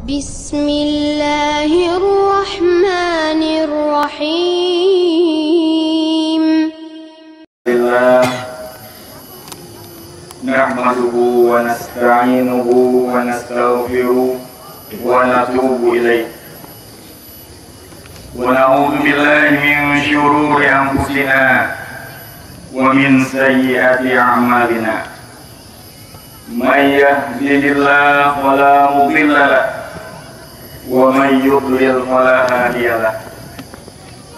Bismillahirrahmanirrahim. Nahmaduhu wa nasta'inuhu wa nastaghfiruh wa natubu ilaih. Wa na'udzu billahi min syururi anfusina wa min sayyiati a'malina. May yahdihillahu fala mudilla lahu wa may yudlil fala hadiya lahu.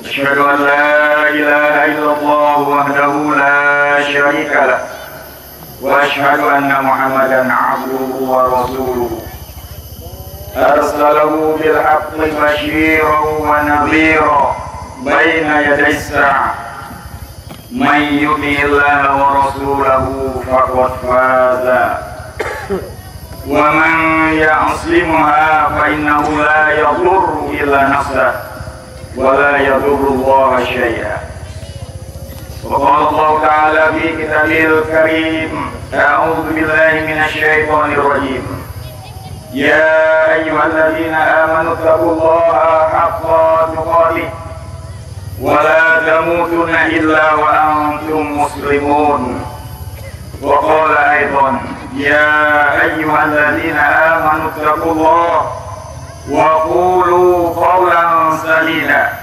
Asyhadu an la ilaha illallah wahdahu la syarika lahu wa asyhadu anna Muhammadan 'abduhu wa rasuluhu. Arsalahu bil haqqi basyiran wa nadhiran baina yaday as-sa'ah. Man yuti'illaha wa rasulahu faqad faza wa man ya'simha fa innahu la yadurru illa nafsahu wa la yadurru Allaha syai'an. Wa qala Allah ta'ala fi kitabil karim, a'udzu billahi minasy syaithanir rajim. Ya ayyuhalladzina amanu taqullaha haqqa tuqatih wa la tamutunna illa wa antum muslimun. Wa qala aidan, ya ayyuhalladzina amanu taqullaha wa qulu qawlan sadida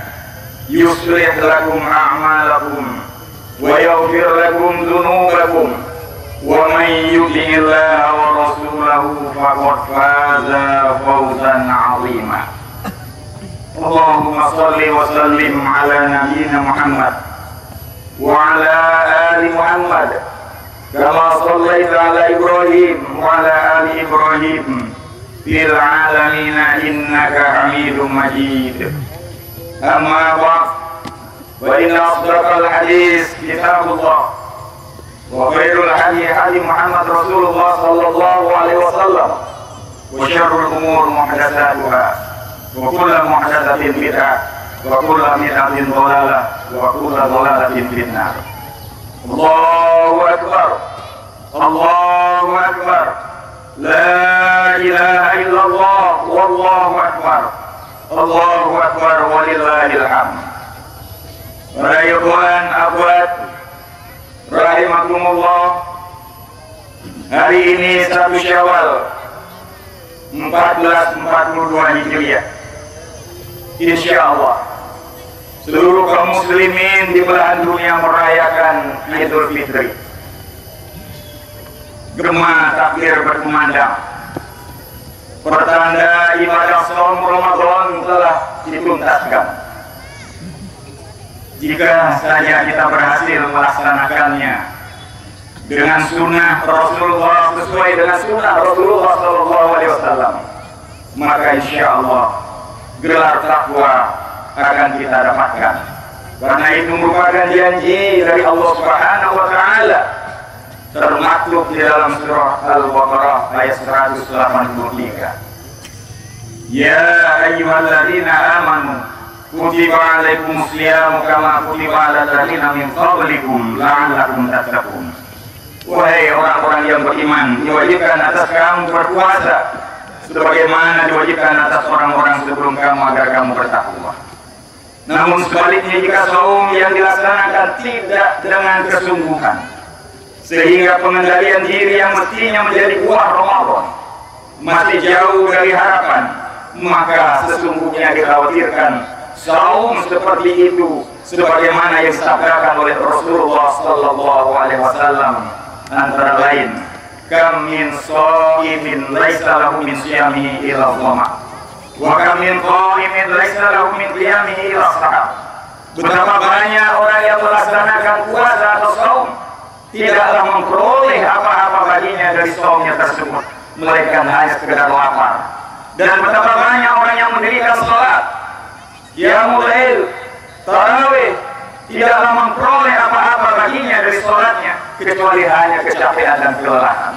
yuslih lakum a'malakum wa yaghfir lakum dhunubakum wa man yuti'illaha wa rasulahu faqad faza fawzan 'azima. Allahumma shalli wa sallim ala nabiyyina Muhammad wa ala ali Muhammad kama shallaita ala Ibrahim wa ala ali Ibrahim fil alamin innaka Hamidum Majid. Amma ba'd, wa inna asdaqal hadis kitabullah wa khairul hadi hadi Muhammad Rasulullah sallallahu alaihi wasallam wa syarrul umur muhdatsatuha wa kullu muhdatsatin bid'ah wa kullu bid'atin dhalalah wa kullu dhalalatin finnar. Allahu akbar, Allahu akbar, la ilaha illallah, wallahu akbar, Allahu akbar, walillahil hamd. Para ikhwan akhwat rahimakumullah, hari ini 1 Syawal 1442 Hijriah. Insyaallah seluruh kaum muslimin di belahan dunia merayakan Idul Fitri. Gema takbir berkumandang, pertanda ibadah saum Ramadan telah dituntaskan. Jika saja kita berhasil melaksanakannya dengan sunnah Rasulullah, sesuai dengan sunnah Rasulullah SAW, maka insya Allah gelar takwa akan kita dapatkan. Karena itu merupakan janji dari Allah Subhanahu wa Ta'ala, termaktub di dalam surah Al-Baqarah ayat 183. Ya ayyuhalladzina amanu kutiba alaikumus syiyamu kama kutiba alal ladzina min qablikum la'allakum tattaqun. Wahai orang-orang yang beriman, diwajibkan atas kamu berpuasa sebagaimana diwajibkan atas orang-orang sebelum kamu agar kamu bertakwa. Namun sebaliknya, jika saum yang dilaksanakan tidak dengan kesungguhan sehingga pengendalian diri yang mestinya menjadi buah Ramadan masih jauh dari harapan, maka sesungguhnya dikhawatirkan saum seperti itu sebagaimana yang disabdakan oleh Rasulullah sallallahu alaihi wasallam, antara lain, kam min shaimin laisa lahu min siyamihi illa dhama wa kam min qaimin laisa lahu min qiyamihi illa sahab. Betapa banyak orang yang melaksanakan puasa atau saum tidaklah memperoleh apa-apa baginya dari saumnya tersebut, melainkan hanya sekedar lapar. Dan betapa banyak orang yang mendirikan salat, qiyamul lail, tarawih, tidaklah memperoleh apa-apa baginya dari salatnya kecuali hanya kecapean dan kelelahan.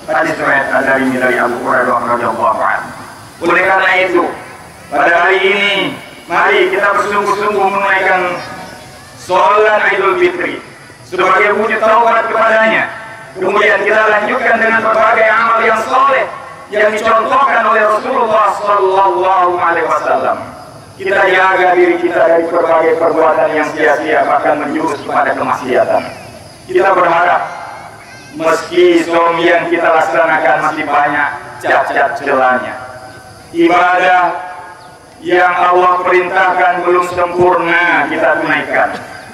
Hadis riwayat dari Abu Hurairah radhiyallahu anhu. Oleh karena itu, pada hari ini mari kita bersungguh-sungguh menunaikan salat Idul Fitri sebagai wujud taubat kepadanya. Kemudian kita lanjutkan dengan berbagai amal yang soleh yang dicontohkan oleh Rasulullah Sallallahu Alaihi Wasallam. Kita jaga diri kita dari berbagai perbuatan yang sia-sia, bahkan menjurus kepada kemaksiatan. Kita berharap meski som yang kita laksanakan masih banyak cacat celanya, ibadah yang Allah perintahkan belum sempurna kita tunaikan.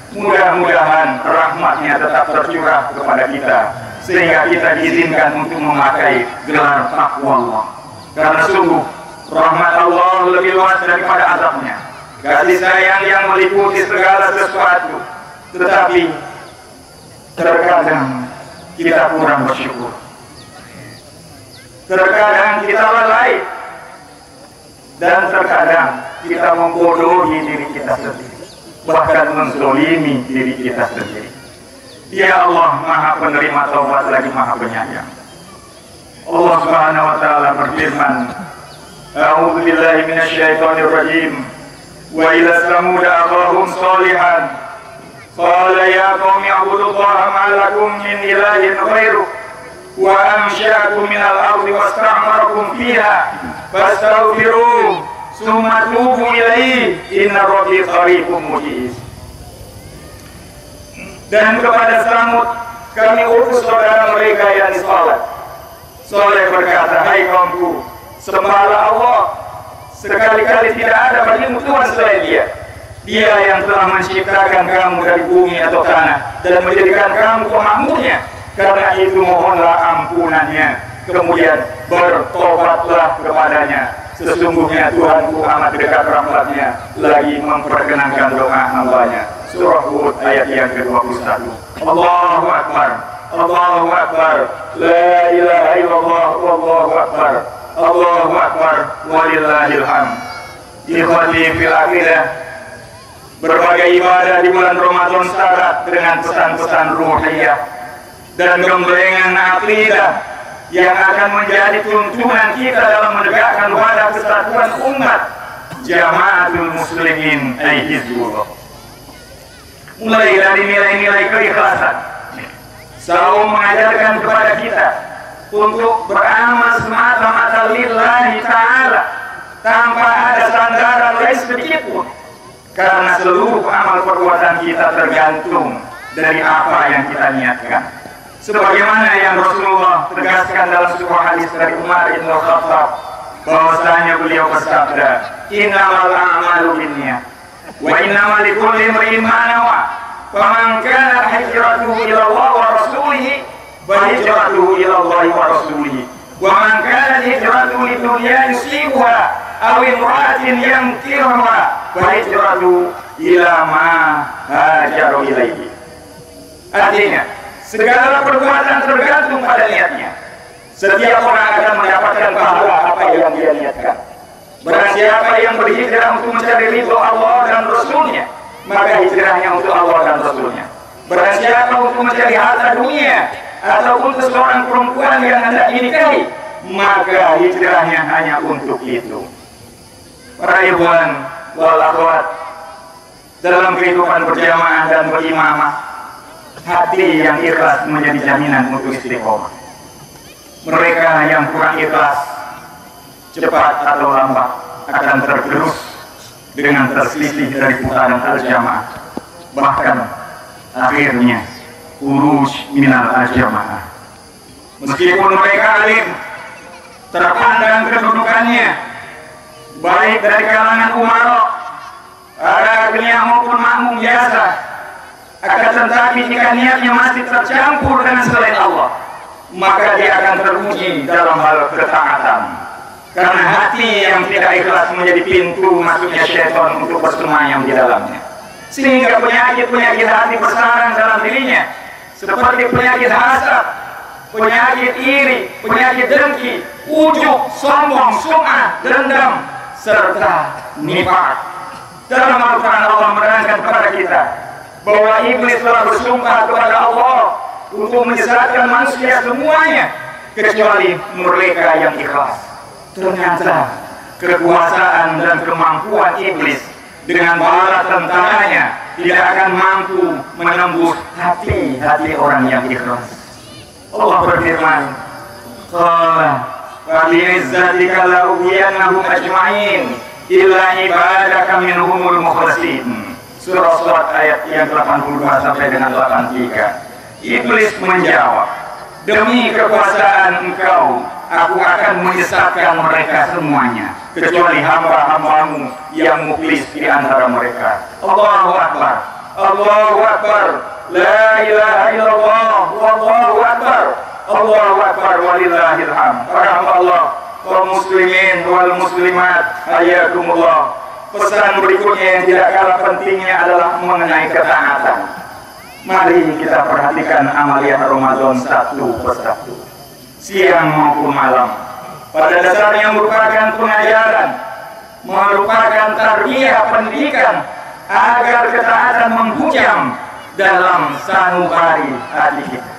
Mudah-mudahan rahmatnya tetap tercurah kepada kita, sehingga kita diizinkan untuk memakai gelar takwa Allah. Karena sungguh rahmat Allah lebih luas daripada azabnya. Kasih sayang yang meliputi segala sesuatu. Tetapi terkadang kita kurang bersyukur. Terkadang kita lalai. Dan terkadang kita membodohi diri kita sendiri, bahkan menzolimi diri kita sendiri. Ya Allah, Maha penerima taubat lagi Maha penyayang. Allah Subhanahu wa taala berfirman, A'udzu billahi minasyaitonir rajim. Wa ila samud akhahum shalihan. Qala ya qaumi ibudullaha ma lakum min ilahin ghairuh. Wa ansha'akum minal ardi wasta'marakum fiha. Fastaghfiruh summa tubu ilaihi inna rabbi qaribun mujib. Dan kepada Samud kami utus saudara mereka yang Saleh. Saleh berkata, hai kaumku, sembahlah Allah. Sekali-kali tidak ada bagimu Tuhan selain Dia. Dia yang telah menciptakan kamu dari bumi atau tanah dan menjadikan kamu pemakmurnya. Karena itu mohonlah ampunannya. Kemudian bertobatlah kepadanya. Sesungguhnya Tuhanku amat dekat rahmatnya, lagi memperkenankan doa hambanya. Surah Hud ayat yang ke-21. Allahu Akbar, Allahu Akbar, la ilaha illallah, wallahu akbar, Allahu Akbar, walillahil hamd. Ikhwati fil aqidah, berbagai ibadah di bulan Ramadan syarat dengan pesan-pesan ruhiyah dan gemblengan aqidah yang akan menjadi tuntunan kita dalam menegakkan wadah kesatuan umat Jamaatul Muslimin ay Hizbullah. Mulai dari nilai-nilai keikhlasan, saum mengajarkan kepada kita untuk beramal semata-mata lillahi ta'ala tanpa ada sandaran lain sedikit pun, karena seluruh amal perbuatan kita tergantung dari apa yang kita niatkan. Sebagaimana yang Rasulullah tegaskan dalam sebuah hadis dari Umar bin Khattab, bahwasanya beliau bersabda, innamal a'malu binniyat wa innamal likulli imrin ma nawa, faman kanat hijratuhu ila Allah wa rasulih fa hijratuhu ila Allah wa rasulih, wa man kanat hijratuhu lidunya yusibuha aw imra'atin yankihuha fa hijratuhu ila ma hajaru ilaihi. Artinya, segala perbuatan tergantung pada niatnya. Setiap orang akan mendapatkan pahala apa yang dia niatkan. Barang siapa yang berhijrah untuk mencari ridho Allah dan Rasulnya, maka hijrahnya untuk Allah dan Rasulnya. Barang siapa untuk mencari harta dunia atau untuk seorang perempuan yang hendak dinikahi, maka hijrahnya hanya untuk itu. Para ikhwan wal akhwat, dalam kehidupan berjamaah dan berimamah, hati yang ikhlas menjadi jaminan untuk istiqomah. Mereka yang kurang ikhlas, cepat atau lambat akan tergerus dengan terselisih dari putaran al-jamaah. Bahkan akhirnya uruj minal al-jamaah. Meskipun mereka alim, terpandang kedudukannya, baik dari kalangan umara, ada agniya maupun makmum biasa, akan tetapi jika niatnya masih tercampur dengan selain Allah, maka dia akan teruji dalam hal ketaatan. Karena hati yang tidak ikhlas menjadi pintu masuknya syaitan untuk bersemayam di dalamnya, sehingga penyakit-penyakit hati bersarang dalam dirinya, seperti penyakit hasad, penyakit iri, penyakit dengki, ujub, sombong, sum'ah, dendam, serta nifaq. Dalam Al-Quran Allah menerangkan kepada kita bahwa iblis telah bersumpah kepada Allah untuk menyesatkan manusia semuanya kecuali mereka yang ikhlas. Ternyata kekuasaan dan kemampuan iblis dengan bala tentaranya tidak akan mampu menembus hati-hati orang yang ikhlas. Allah berfirman, qala wa bi'izzatika la ughwiyannahum ajma'in illa ibadaka minhumul mukhlasin. Surah Shad ayat yang 82 sampai dengan 83. Iblis menjawab, demi kekuasaan engkau, aku akan menyesatkan mereka semuanya, kecuali hamba-hambamu yang muklis di antara mereka. Allahu Akbar, Allahu Akbar, la ilaha illallah, wallahu Akbar, Allahu Akbar, walillahil hamd. Para hamba Allah, kaum muslimin wal muslimat, hayyakumullah. Pesan berikutnya yang tidak kalah pentingnya adalah mengenai ketaatan. Mari kita perhatikan amalan Ramadan satu persatu, siang maupun malam. Pada dasarnya merupakan pengajaran, merupakan tarbiyah pendidikan agar ketaatan menghujam dalam sanubari hati kita.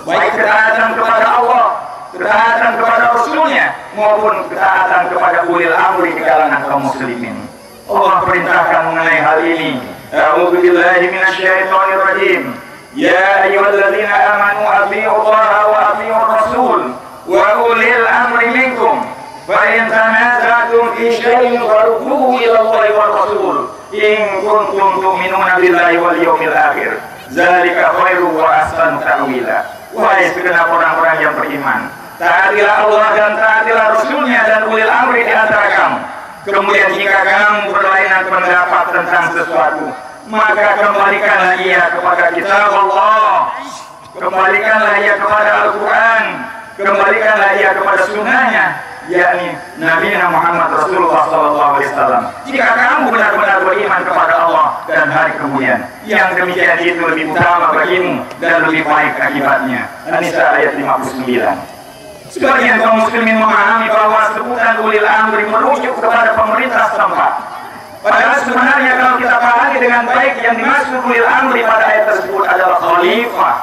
Baik ketaatan kepada Allah, ketaatan kepada Rasulnya, maupun ketaatan kepada ulil amri di kalangan kaum muslimin. Allah perintahkan mengenai hal ini. A'udzu billahi minasyaitonir rajim. Ya ayyuhalladzina amanu athi'u Allaha wa athi'ur rasul wa ulil amri minkum. Fa in tanaza'tum fi syai'in farudduhu ila Allahi war rasul in kuntum tu'minuna billahi wal yawmil akhir. Dzalika khairu wa ahsanu ta'wila. Wahai segenap orang-orang yang beriman, taatilah Allah dan taatilah Rasulnya dan ulil amri di antara kamu. Kemudian jika kamu berlainan pendapat tentang sesuatu, maka kembalikanlah ia kepada kitab Allah, kembalikanlah ia kepada Al-Quran, kembalikanlah ia kepada sunnahnya, yakni Nabi Muhammad Rasulullah SAW. Jika kamu benar-benar beriman kepada Allah dan hari kemudian, yang demikian itu lebih utama bagimu dan lebih baik akibatnya. An-Nisa ayat 59. Sebagian kaum muslimin memahami bahwa sebutan ulil amri merujuk kepada pemerintah setempat. Padahal sebenarnya kalau kita pahami dengan baik, yang dimaksud ulil amri pada ayat tersebut adalah khalifah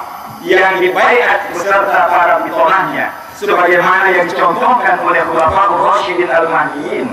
yang dibaiat beserta para pitonahnya, sebagaimana yang dicontohkan oleh Khulafaur Rasyidin Al-Mahdiyyin.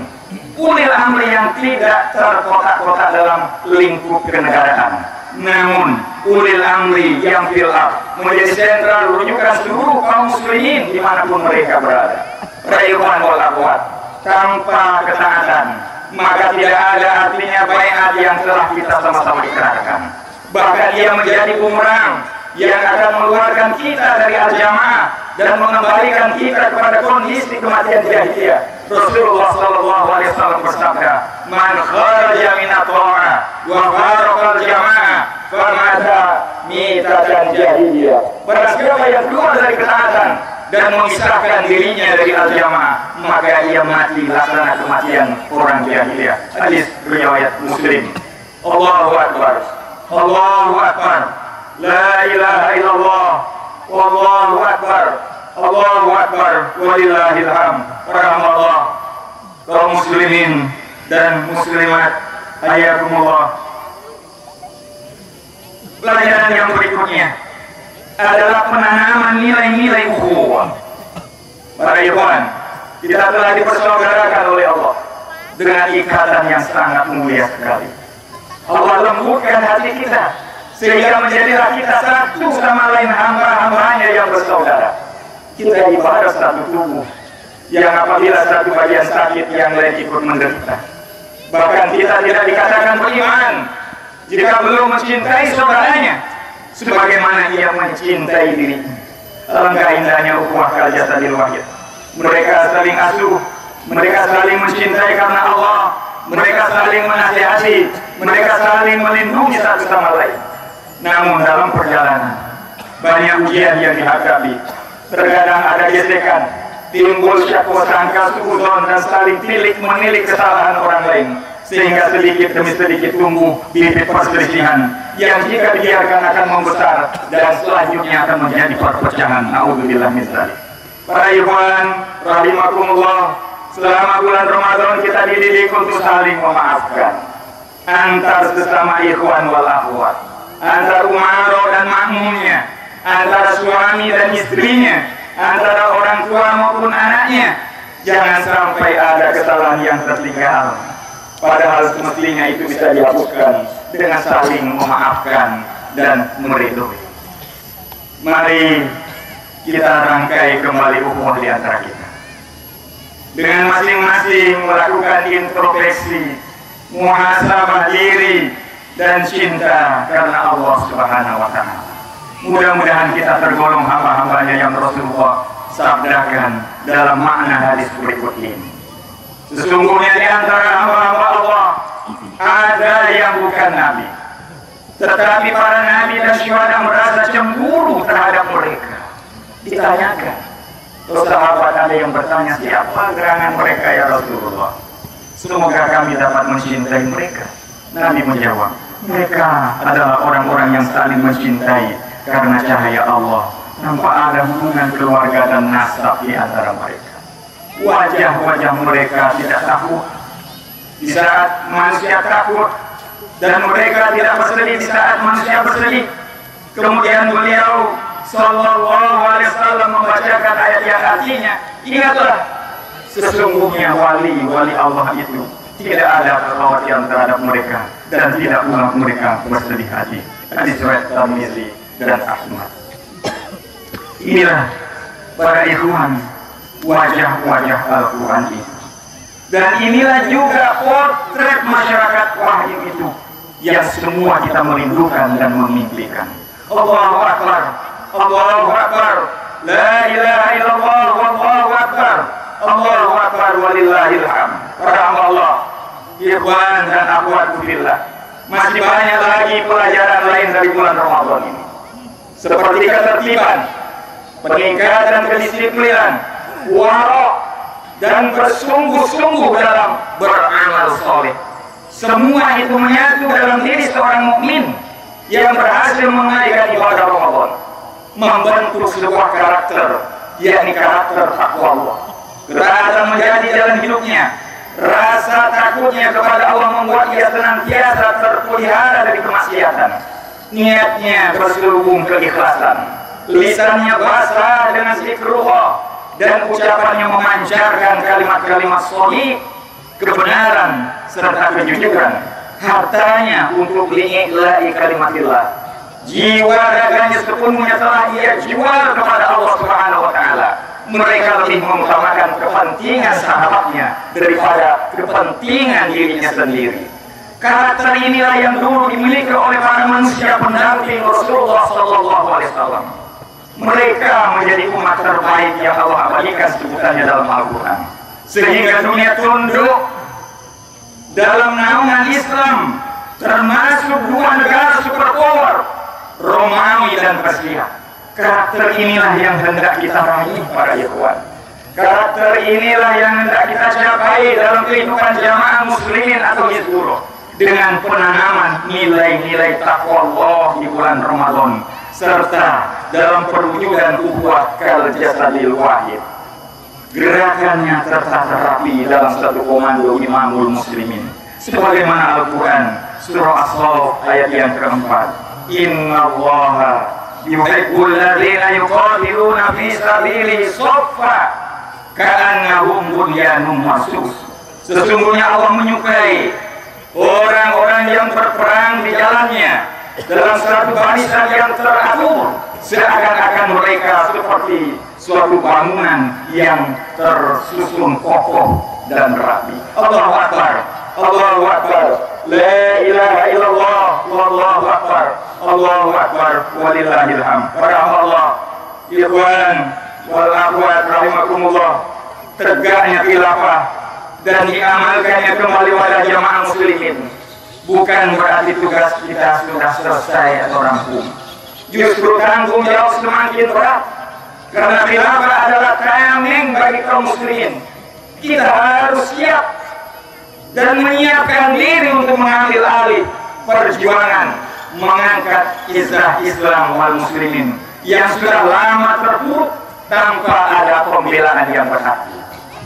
Ulil amri yang tidak terkotak-kotak dalam lingkup kenegaraan, namun ulil amri yang fil ardh menjadi sentral rujukan seluruh kaum muslimin dimanapun mereka berada. Para ikhwan wal akhwat, tanpa ketaatan maka tidak ada artinya baiat yang telah kita sama-sama ikrarkan. Bahkan ia menjadi bumerang yang akan mengeluarkan kita dari al-jamaah dan mengembalikan kita kepada kondisi kematian jahiliyah. Rasulullah SAW bersabda, "Man kharaja min at-tha'ah wa faraqa al-jamaah famata mitatan jahiliyah." Barang siapa yang keluar dari ketaatan dan memisahkan dirinya dari al-jamaah, maka ia mati laksana kematian orang jahiliyah. Hadis riwayat Muslim. Allahu Akbar, Allahu Akbar, la ilaha illallah, wallahu akbar, Allahu akbar, walillahil hamd. Rahmatullah, kaum muslimin dan muslimat, hayyakumullah. Pelajaran yang berikutnya adalah penanaman nilai-nilai ukhuwah. Para ikhwan, kita telah dipersaudarakan oleh Allah dengan ikatan yang sangat mulia sekali. Allah lembutkan hati kita sehingga menjadilah kita satu sama lain hamba-hambanya yang bersaudara. Kita ibarat satu tubuh yang apabila satu bagian sakit yang lain ikut menderita. Bahkan kita tidak dikatakan beriman jika belum mencintai saudaranya sebagaimana ia mencintai dirinya. Alangkah indahnya ukhuwah kal jasadil wahid. Mereka saling asuh, mereka saling mencintai karena Allah, mereka saling menasihati, mereka saling melindungi satu sama lain. Namun dalam perjalanan banyak ujian yang dihadapi. Terkadang ada gesekan, timbul syakwa sangka, suudzon, dan saling menilik kesalahan orang lain, sehingga sedikit demi sedikit tumbuh bibit perselisihan yang jika dibiarkan akan membesar dan selanjutnya akan menjadi perpecahan. A'udzubillah min dzalik. Para ikhwan rahimakumullah, selama bulan Ramadan kita dididik untuk saling memaafkan antar sesama ikhwan wal akhwat, antara umaro dan makmumnya, antara suami dan istrinya, antara orang tua maupun anaknya. Jangan sampai ada kesalahan yang tertinggal, padahal semestinya itu bisa dihapuskan dengan saling memaafkan dan meridhoi. Mari kita rangkai kembali ukhuwah di antara kita. dengan masing-masing melakukan introspeksi, muhasabah diri, dan cinta karena Allah Subhanahu wa Ta'ala. Mudah-mudahan kita tergolong hamba-hambanya yang Rasulullah sabdakan dalam makna hadis berikut ini. Sesungguhnya di antara hamba-hamba Allah ada yang bukan nabi, tetapi para nabi dan syuhada merasa cemburu terhadap mereka. Ditanyakan, sahabat ada yang bertanya, siapa gerangan mereka ya Rasulullah? Semoga kami dapat mencintai mereka. Nabi menjawab, mereka adalah orang-orang yang saling mencintai karena cahaya Allah. Nampak ada hubungan keluarga dan nasab di antara mereka. Wajah-wajah mereka tidak takut di saat manusia takut, dan mereka tidak bersedih di saat manusia bersedih. Kemudian beliau Sallallahu Alaihi Wasallam membacakan ayat yang artinya, ingatlah, sesungguhnya wali-wali Allah itu tidak ada kekhawatiran terhadap mereka dan tidak pula mereka bersedih hati. Hadis riwayat Tirmizi dan Ahmad. Inilah para ikhwan wajah-wajah Al-Quran itu. Dan inilah juga potret masyarakat wahyu itu yang semua kita merindukan dan memimpikan. Allahu Akbar, Allahu Akbar, la ilaha illallah, wallahu akbar, Allahu Akbar, walillahil hamd. Para Allah, ikhwan dan akhwat fillah, masih banyak lagi pelajaran lain dari bulan Ramadan ini, seperti ketertiban, peningkatan kedisiplinan, warok, dan bersungguh-sungguh dalam beramal soleh. Semua itu menyatu dalam diri seorang mukmin yang berhasil menunaikan ibadah Ramadan, membentuk sebuah karakter, yakni karakter takwa Allah. Ketaatan menjadi jalan hidupnya. Rasa takutnya kepada Allah membuat ia senantiasa terpelihara dari kemaksiatan. Niatnya berselubung keikhlasan. Lisannya basah dengan zikrullah, dan ucapannya memancarkan kalimat-kalimat sahih, kebenaran serta kejujuran. Hartanya untuk li'i'la'i kalimatillah. Jiwa raganya sepenuhnya telah ia jual kepada Allah Subhanahu wa Ta'ala. Mereka lebih mengutamakan kepentingan sahabatnya daripada kepentingan dirinya sendiri. Karakter inilah yang dulu dimiliki oleh para manusia pendamping Rasulullah Sallallahu Alaihi Wasallam. Mereka menjadi umat terbaik yang Allah abadikan sebutannya dalam Al-Quran, sehingga dunia tunduk dalam naungan Islam, termasuk dua negara superpower, Romawi dan Persia. Karakter inilah yang hendak kita raih para ikhwan. Karakter inilah yang hendak kita capai dalam kehidupan jamaah muslimin atau Hizbullah, dengan penanaman nilai-nilai takwa Allah di bulan Ramadan, serta dalam perwujudan ukhuwah kal jasadil wahid. Gerakannya tertata rapi dalam satu komando imamul muslimin, sebagaimana Al-Quran surah As-Saff ayat yang keempat, innallaha yuhibbul ladzina yuqatiluna fi sabilihi shaffa ka'annahum bunyanun marsus. Sesungguhnya Allah menyukai orang-orang yang berperang di jalannya dalam satu barisan yang teratur, seakan-akan mereka seperti suatu bangunan yang tersusun kokoh dan rapi. Allahu Akbar, Allahu Akbar, la ilaha illallah, wallahu akbar, Allahu Akbar, walillahil hamd. Para Allah, ikhwan wal akhwat rahimakumullah, tegaknya khilafah dan diamalkannya kembali pada jamaah muslimin bukan berarti tugas kita sudah selesai atau rampung. Justru tanggung jawab semakin berat, karena khilafah adalah tameng bagi kaum muslimin. Kita harus siap dan menyiapkan diri untuk mengambil alih perjuangan mengangkat izah Islam wal muslimin yang sudah lama terpuruk tanpa ada pembelaan yang berarti.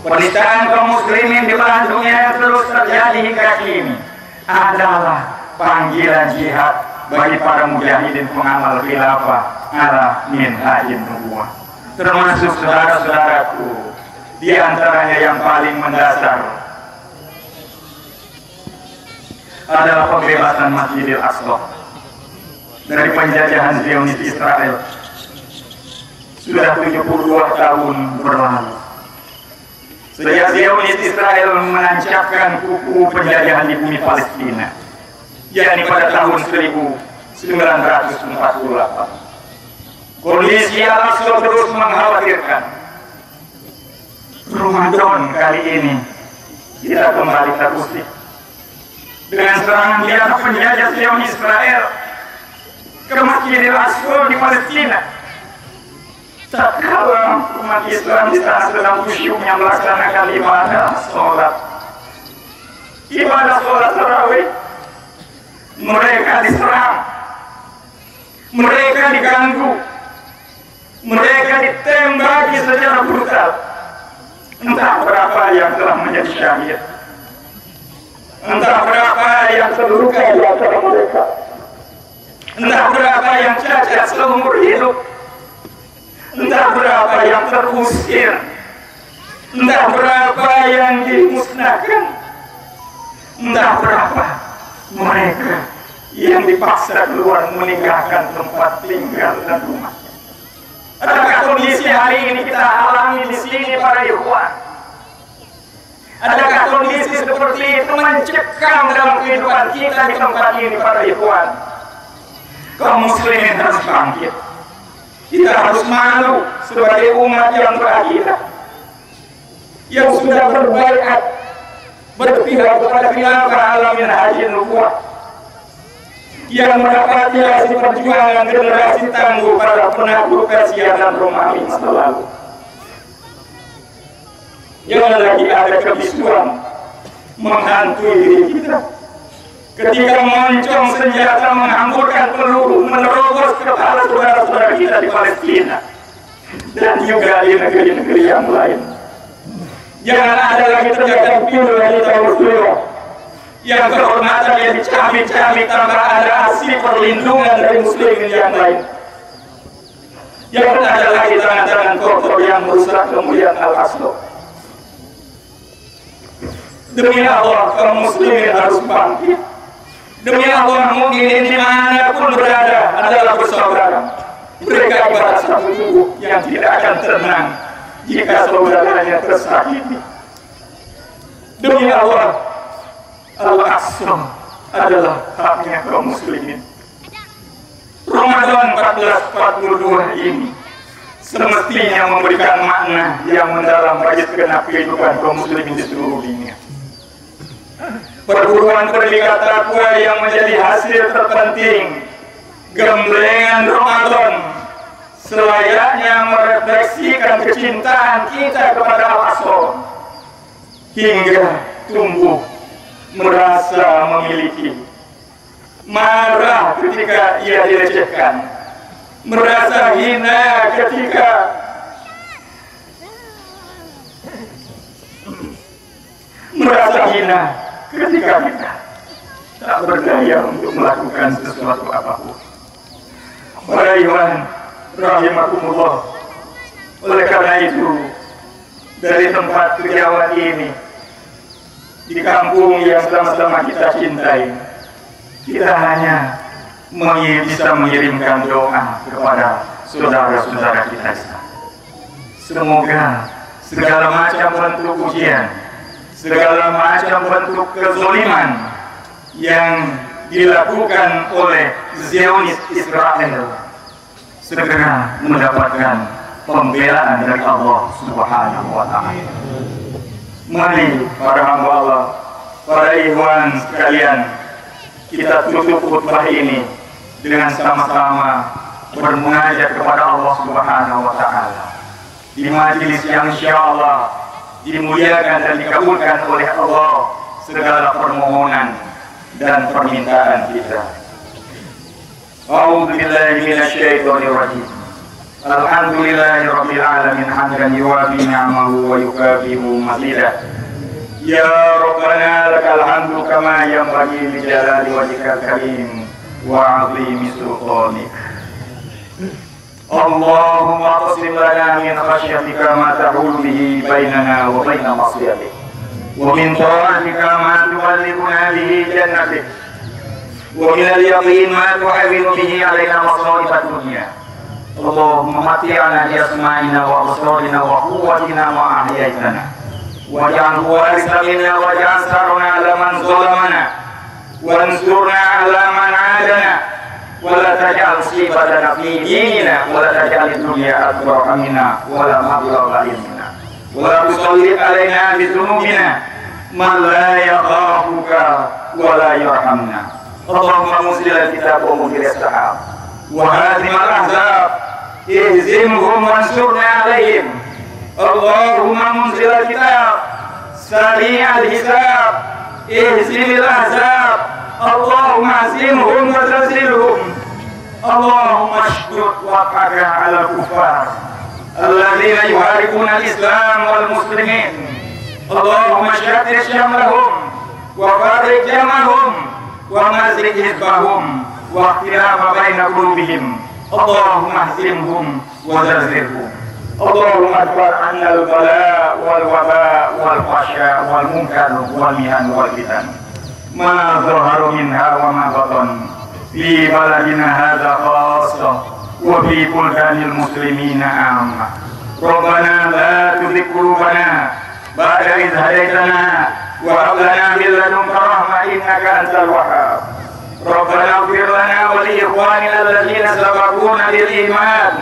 Penistaan kaum muslimin di belahan dunia yang terus terjadi hingga kini adalah panggilan jihad bagi para mujahidin pengamal khilafah ala minhajin nubuwah, termasuk saudara-saudaraku, di antaranya yang paling mendasar adalah pembebasan Masjidil Aqsa dari penjajahan Zionis Israel. Sudah 72 tahun berlalu. Sejak Zionis Israel menancapkan kuku penjajahan di bumi Palestina, yakni pada tahun 1948. Kondisi Al-Aqsa terus mengkhawatirkan. Ramadan kali ini kita kembali terusik dengan serangan biadab penjajah Zionis Israel ke Masjidil Aqsa di Palestina. Tatkala umat Islam di sana sedang khusyuknya melaksanakan ibadah sholat tarawih, mereka diserang, mereka diganggu, mereka ditembaki secara brutal. Entah berapa yang telah menjadi syahid, entah berapa yang terluka di antara mereka, entah berapa yang cacat seumur hidup, entah berapa yang terusir, entah berapa yang dimusnahkan, entah berapa mereka yang dipaksa keluar meninggalkan tempat tinggal dan rumah. Adakah kondisi hari ini kita alami di sini para ikhwan? Adakah kondisi seperti itu mencekam dalam kehidupan kita di tempat ini para ikhwan? Kaum muslimin harus bangkit. Kita harus malu sebagai umat yang berakidah, yang sudah berbaiat berpihak kepada khilafah alamin haji nubuwah, yang mendapati hasil perjuangan generasi tangguh para penakluk Persia dan Romawi masa lalu. Jangan lagi ada kebisuan menghantui diri kita ketika moncong senjata menghamburkan peluru menerobos kepala saudara-saudara kita di Palestina dan juga di negeri-negeri yang lain. Jangan ada lagi terjadi pilu di Timur Tengah yang kehormatannya dicabik-cabik tanpa ada hasil perlindungan dari muslimin yang lain. Jangan ada lagi tangan-tangan kotor yang merusak kemuliaan Al-Aqsa. Demi Allah, kaum muslimin harus bangkit. Demi Allah, mukminin dimanapun berada adalah bersaudara. Mereka ibarat satu tubuh yang tidak akan tenang jika saudaranya tersakiti. Demi Allah, Al-Aqsa adalah haknya kaum muslimin. Ramadan 1442 ini semestinya memberikan makna yang mendalam bagi segenap kehidupan kaum muslimin di seluruh dunia. Perguruan pendidikan takwa yang menjadi hasil terpenting gemblengan Ramadan selayaknya merefleksikan kecintaan kita kepada Al-Aqsa hingga tumbuh merasa memiliki, marah ketika ia dilecehkan, merasa hina ketika kita tak berdaya untuk melakukan sesuatu apapun. Para ikhwan rahimakumullah, oleh karena itu dari tempat kejauhan ini, di kampung yang sama-sama kita cintai, kita hanya bisa mengirimkan doa kepada saudara-saudara kita. Semoga segala macam bentuk ujian, segala macam bentuk kezaliman yang dilakukan oleh Zionis Israel segera mendapatkan pembelaan dari Allah Subhanahu wa Ta'ala. Mari para hamba Allah, para ikhwan sekalian, kita tutup khutbah ini dengan sama-sama bermunajat kepada Allah Subhanahu wa Ta'ala di majelis yang insyaallah dimuliakan dan dikabulkan oleh Allah segala permohonan dan permintaan kita. A'udzu billahi minasyaitonir rajim. Alhamdulillahirabbil alamin hamdan yuwafi ni'amahu wa yukafi'u mazidah. Ya Rabbana lakal hamdu kama yanbaghi li jalali wajhikal karim wa 'azimi sultanik. Allahumma qsim lana min khashyatika ma tahulu bihi bainana wa baina ma'siyatik wa min ta'atika ma tuballighuna bihi jannatik wa min al-yaqin ma tuhawwinu bihi 'alaina masa'ibad dunya. Allahumma mati'ana bi asma'ina wa absarina wa quwwatina ma ahyaitana واجعله وارثا منا واجعل ثارنا على من ظلمنا وانصرنا على من عادنا ولا تجعل مصيبتنا في ديننا ولا تجعل الدنيا أكبر همنا ولا مبلغ علمنا ولا تسلط علينا بذنوبنا من لا يخافك ولا يرحمنا. اللهم منزل الكتاب ومنزل السحاب وهازم الأحزاب اهزمهم وانصرنا عليهم. اللهم منزل الكتاب سريع الحساب اهزم الأحزاب. اللهم اهزمهم وزلزلهم. اللهم اشدد وقعك على الكفار الذين يحاربون الإسلام والمسلمين. اللهم شتت شملهم وفرق جمعهم ومزق حزبهم واختلاف بين قلوبهم. اللهم اهزمهم وزلزلهم. اللهم ادفع عنا البلاء والوباء والفحشاء والمنكر والمحن والفتن ما ظهر منها وما بطن في بلدنا هذا خاصة وفي بلدان المسلمين عامة. ربنا لا تزغ قلوبنا بعد إذ هديتنا وهب لنا من لدنك رحمة إنك أنت الوهاب. ربنا اغفر لنا ولإخواننا الذين سبقونا بالإيمان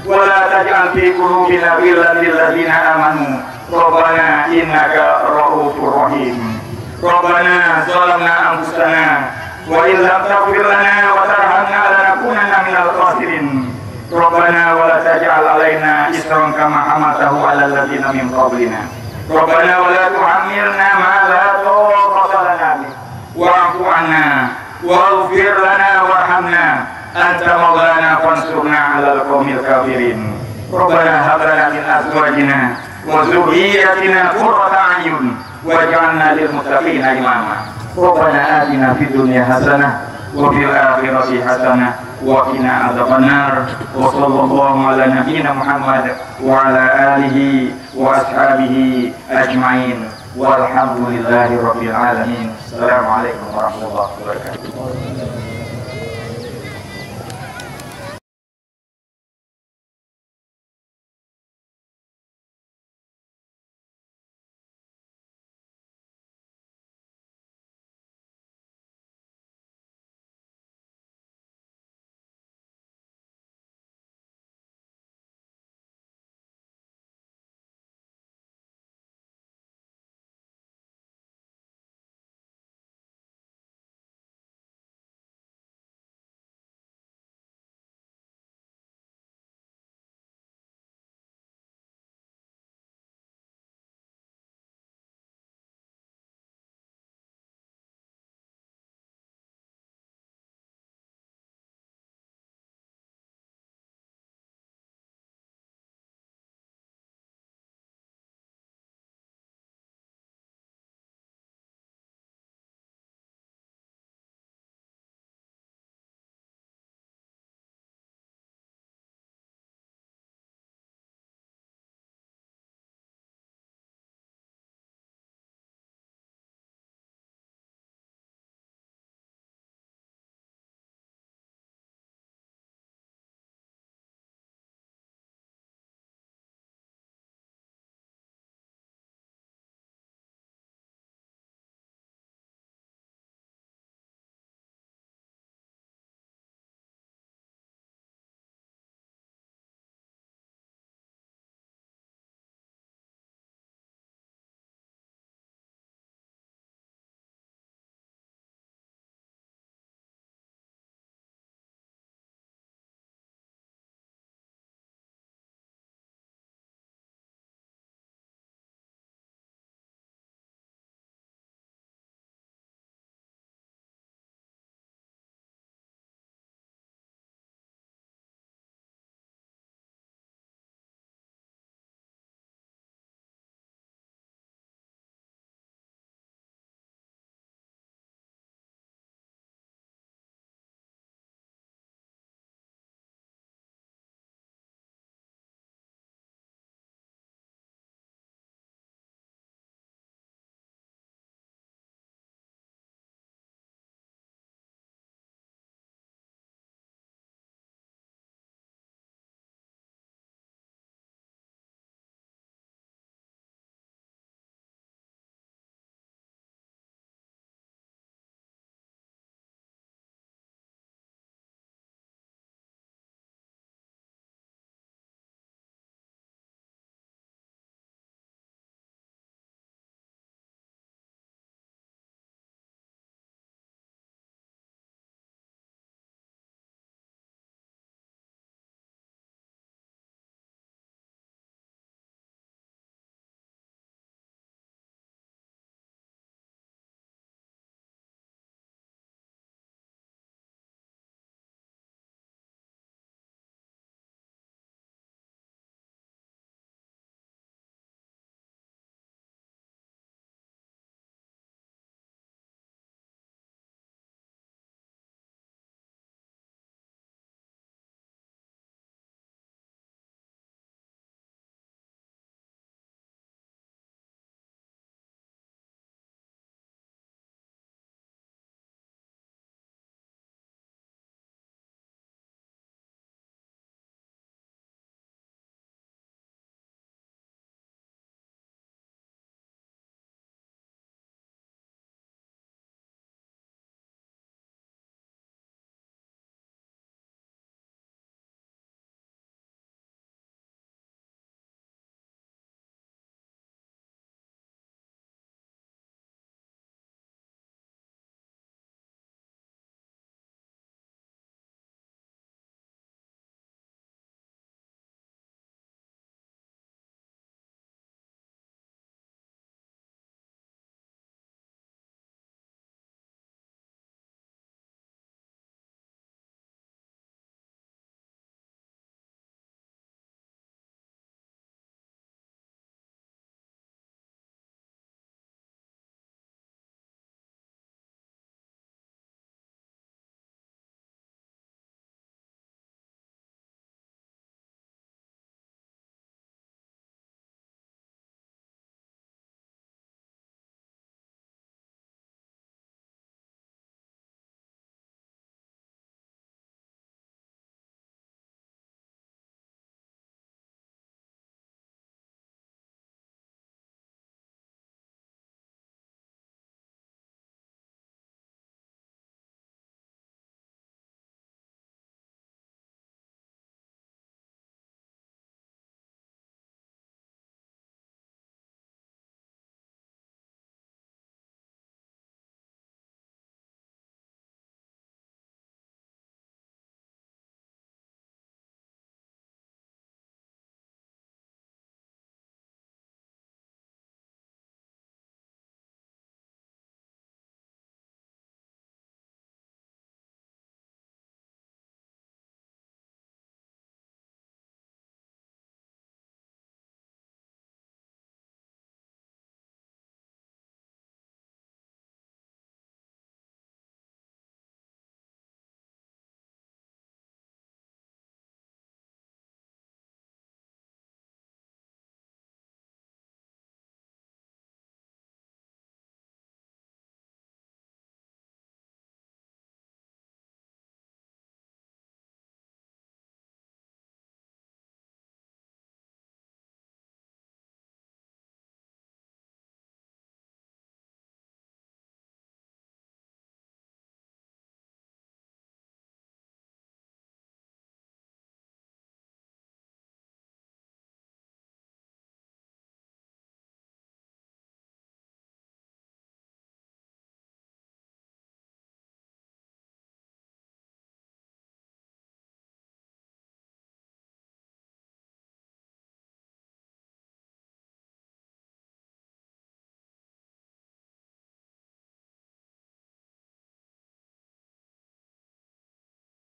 ولا تجعل في قلوبنا غلا للذين آمنوا ربنا إنك رؤوف رحيم. ربنا ظلمنا أنفسنا وإن لم تغفر لنا وترحمنا لنكونن من الخاسرين. ربنا ولا تجعل علينا إصرا كما حملته على الذين من قبلنا. ربنا ولا تحملنا ما لا طاقة لنا به واعف عنا واغفر لنا وارحمنا أنت مولانا فانصرنا على القوم الكافرين. ربنا هب لنا من أزواجنا وذرياتنا قرة أعين واجعلنا للمتقين إماما. ربنا آتنا في الدنيا حسنة وفي الآخرة حسنة وقنا عذاب النار. وصلى الله على نبينا محمد وعلى آله وأصحابه أجمعين والحمد لله رب العالمين. السلام عليكم ورحمة الله وبركاته.